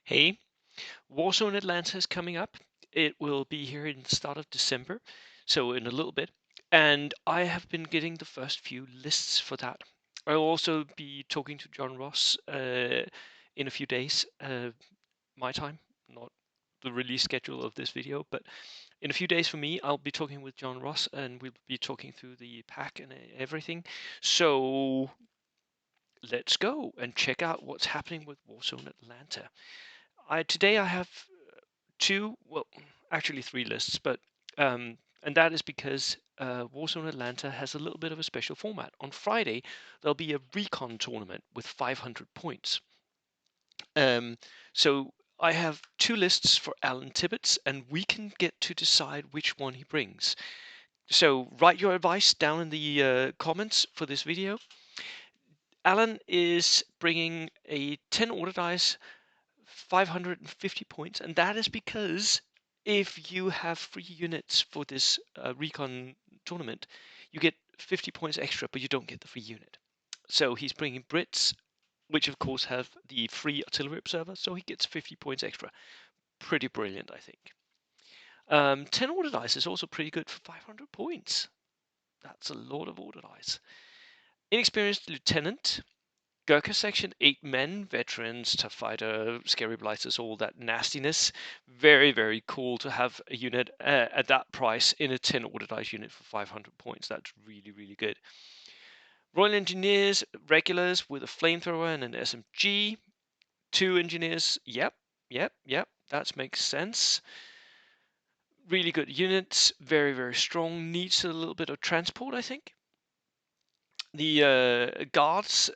Hey, WarZone Atlanta is coming up. It will be here in the start of December, so in a little bit. And I have been getting the first few lists for that. I'll also be talking to John Ross in a few days, my time, not the release schedule of this video, but in a few days for me, I'll be talking with John Ross and we'll be talking through the pack and everything. So let's go and check out what's happening with WarZone Atlanta. Today I have two, well, actually three lists, but and that is because Warzone Atlanta has a little bit of a special format. On Friday, there'll be a recon tournament with 500 points. Um, so I have two lists for Alan Tibbets, and we can get to decide which one he brings. So write your advice down in the comments for this video. Alan is bringing a 10 order dice 550 points, and that is because if you have free units for this recon tournament, you get 50 points extra, but you don't get the free unit. So he's bringing Brits, which of course have the free artillery observer, so he gets 50 points extra. Pretty brilliant, I think. 10 order dice is also pretty good for 500 points. That's a lot of order dice. Inexperienced lieutenant, Gurkha section, 8 men, veterans, tough fighter, scary blighters, all that nastiness. Very, very cool to have a unit at that price in a 10 order dice unit for 500 points. That's really, really good. Royal Engineers, regulars with a flamethrower and an SMG. 2 engineers, yep, that makes sense. Really good units, very, very strong. Needs a little bit of transport, I think. The guards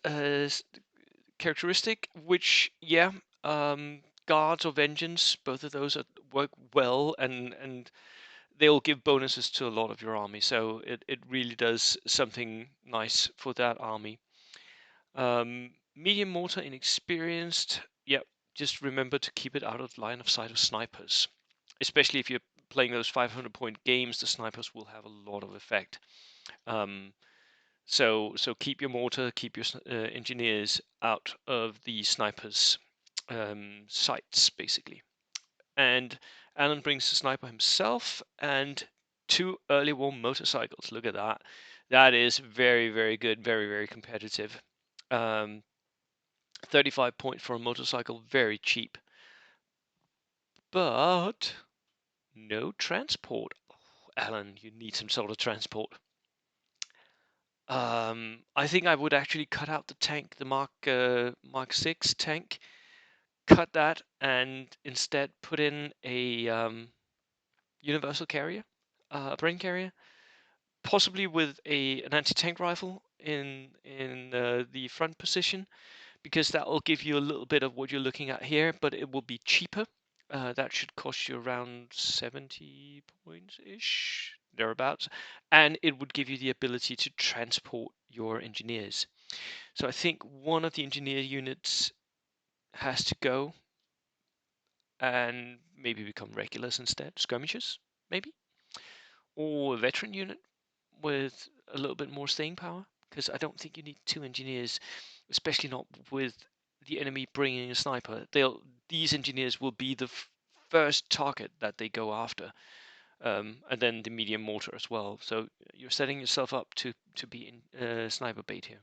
characteristic, which guards or vengeance, both of those work well, and they'll give bonuses to a lot of your army. So it really does something nice for that army. Medium mortar inexperienced. Yep, just remember to keep it out of line of sight of snipers, especially if you're playing those 500 point games. The snipers will have a lot of effect. So keep your mortar, keep your engineers out of the snipers' sights, basically. And Alan brings the sniper himself and 2 early war motorcycles. Look at that. That is very, very good, very, very competitive. 35 points for a motorcycle, very cheap. But no transport. Oh, Alan, you need some sort of transport. I think I would actually cut out the tank, the Mark 6 tank, cut that, and instead put in a universal carrier, a brain carrier, possibly with an anti-tank rifle in the front position, because that will give you a little bit of what you're looking at here, but it will be cheaper. That should cost you around 70 points ish, thereabouts, and it would give you the ability to transport your engineers. So I think one of the engineer units has to go and maybe become regulars instead, skirmishers, maybe, or a veteran unit with a little bit more staying power, because I don't think you need 2 engineers, especially not with the enemy bringing a sniper. These engineers will be the first target that they go after, and then the medium mortar as well. So you're setting yourself up to be in sniper bait here.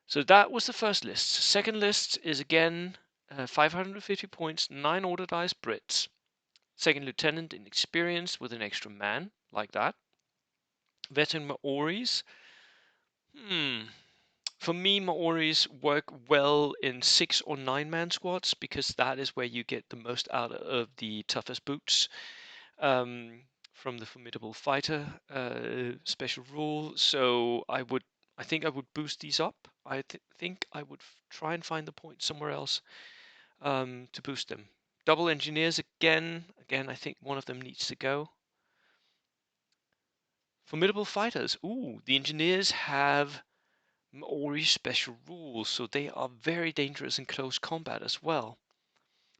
So that was the first list. Second list is again 550 points, 9 order dice Brits. Second lieutenant in experience with an extra man, like that. Veteran Maoris. For me, Maoris work well in 6 or 9 man squads because that is where you get the most out of the toughest boots. From the formidable fighter special rule. So I think I would boost these up. I think I would try and find the point somewhere else to boost them. Double engineers again. Again, I think one of them needs to go. Formidable fighters. Ooh, the engineers have Maori special rules, so they are very dangerous in close combat as well.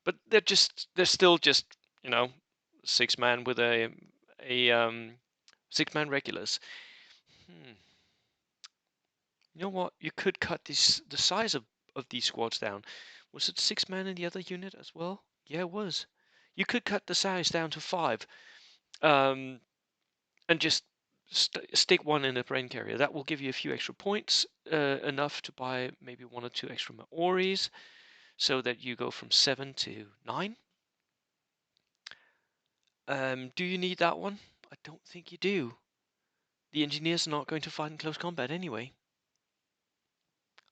But they're still just, 6-man with a 6-man regulars. You know what? You could cut the size of these squads down. Was it 6 men in the other unit as well? Yeah, it was. You could cut the size down to 5, and just stick one in a brain carrier. That will give you a few extra points, enough to buy maybe 1 or 2 extra Maoris, so that you go from 7 to 9. Do you need that one? I don't think you do. The engineers are not going to fight in close combat anyway.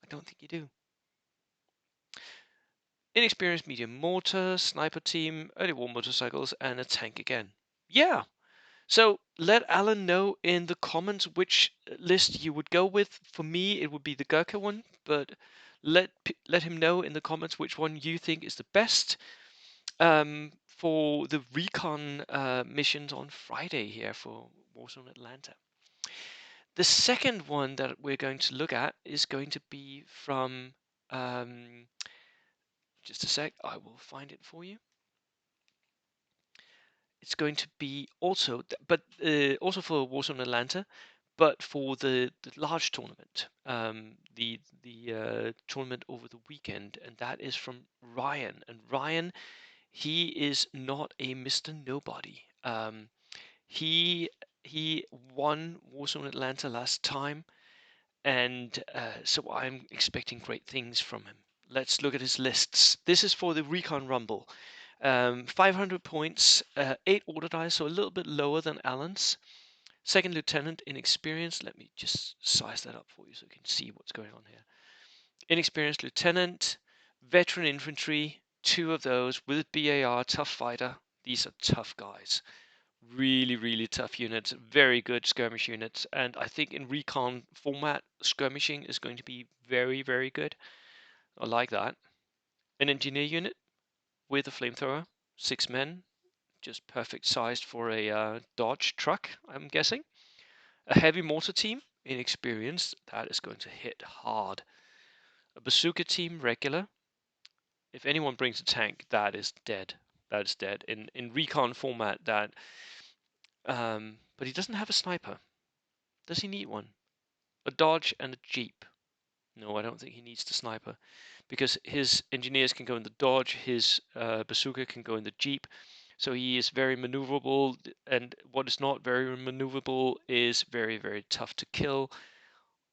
I don't think you do. Inexperienced medium mortar, sniper team, early war motorcycles, and a tank again. Yeah. So let Alan know in the comments which list you would go with. For me, it would be the Gurkha one, but let him know in the comments which one you think is the best. For the recon missions on Friday here for WarZone Atlanta. The second one that we're going to look at is going to be from, just a sec, I will find it for you. It's going to be also, also for WarZone Atlanta, but for the large tournament, the tournament over the weekend, and that is from Ryan. And Ryan, he is not a Mr. Nobody. He he won WarZone Atlanta last time, and so I'm expecting great things from him. Let's look at his lists. This is for the Recon Rumble. 500 points, 8 order dice, so a little bit lower than Alan's. Second lieutenant, inexperienced. Let me just size that up for you so you can see what's going on here. Inexperienced lieutenant, veteran infantry, 2 of those with BAR, tough fighter. These are tough guys. Really, really tough units, very good skirmish units, and I think in recon format, skirmishing is going to be very, very good. I like that. An engineer unit with a flamethrower, 6 men, just perfect sized for a Dodge truck, I'm guessing. A heavy mortar team, inexperienced, that is going to hit hard. A bazooka team, regular. If anyone brings a tank, that is dead. That is dead. In recon format, that. But he doesn't have a sniper. Does he need one? A Dodge and a Jeep. No, I don't think he needs the sniper, because his engineers can go in the Dodge, his bazooka can go in the Jeep, so he is very maneuverable, and what is not very maneuverable is very, very tough to kill.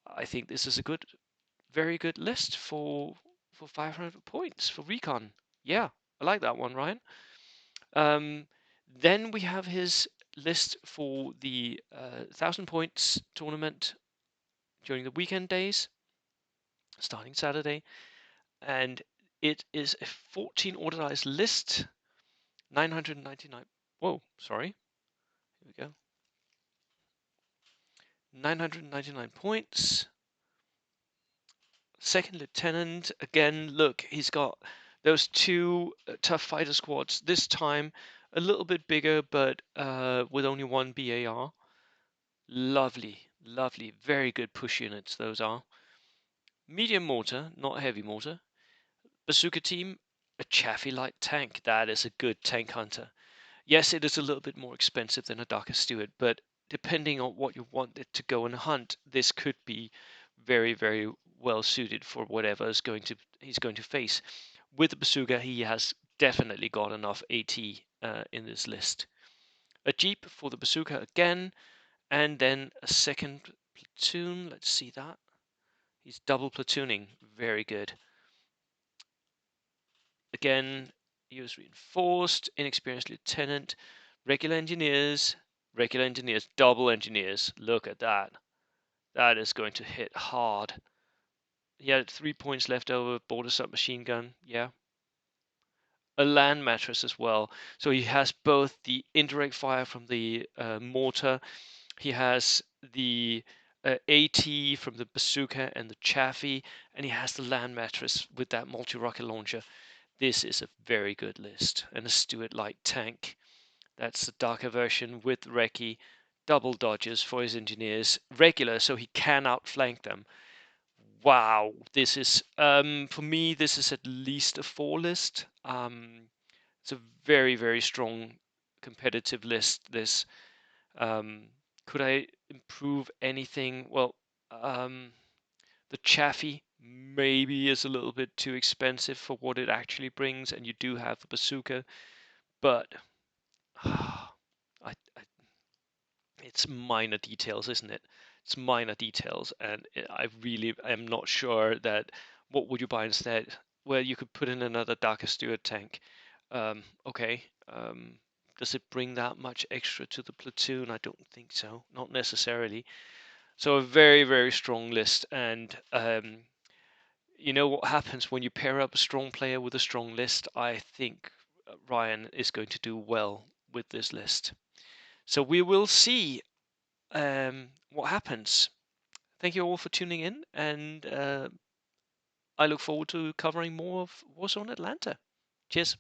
I think this is a good, very good list for 500 points for recon. Yeah, I like that one, Ryan. Then we have his list for the 1,000 points tournament during the weekend days, starting Saturday, and it is a 14 orderized list, 999. Whoa, sorry. Here we go. 999 points. Second lieutenant, again, look, he's got those 2 tough fighter squads. This time a little bit bigger, but with only 1 BAR. Lovely, lovely, very good push units, those are. Medium mortar, not heavy mortar. Bazooka team, a Chaffee light tank. That is a good tank hunter. Yes, it is a little bit more expensive than a Darker Steward, but depending on what you want it to go and hunt, this could be very, very well suited for whatever he's going to face. With the bazooka, he has definitely got enough AT in this list. A Jeep for the bazooka again, and then a second platoon. Let's see that. He's double platooning. Very good. Again, he was reinforced, inexperienced lieutenant, regular engineers, double engineers. Look at that. That is going to hit hard. He had 3 points left over, border submachine gun, yeah. A land mattress as well. So he has both the indirect fire from the mortar, he has the AT from the bazooka and the Chaffee, and he has the land mattress with that multi-rocket launcher. This is a very good list. And a Stuart light tank. That's the darker version with recce, double dodges for his engineers, regular so he can outflank them. Wow, this is for me. This is at least a 4 list. It's a very, very strong competitive list. This could I improve anything? Well, the Chaffee maybe is a little bit too expensive for what it actually brings, and you do have the bazooka, but I it's minor details, isn't it? It's minor details, and I really am not sure that what would you buy instead? Well, you could put in another Darker Steward tank. Okay. Does it bring that much extra to the platoon? I don't think so. Not necessarily. So a very, very strong list, and you know what happens when you pair up a strong player with a strong list? I think Ryan is going to do well with this list. So we will see what happens. Thank you all for tuning in, and I look forward to covering more of WarZone Atlanta. Cheers.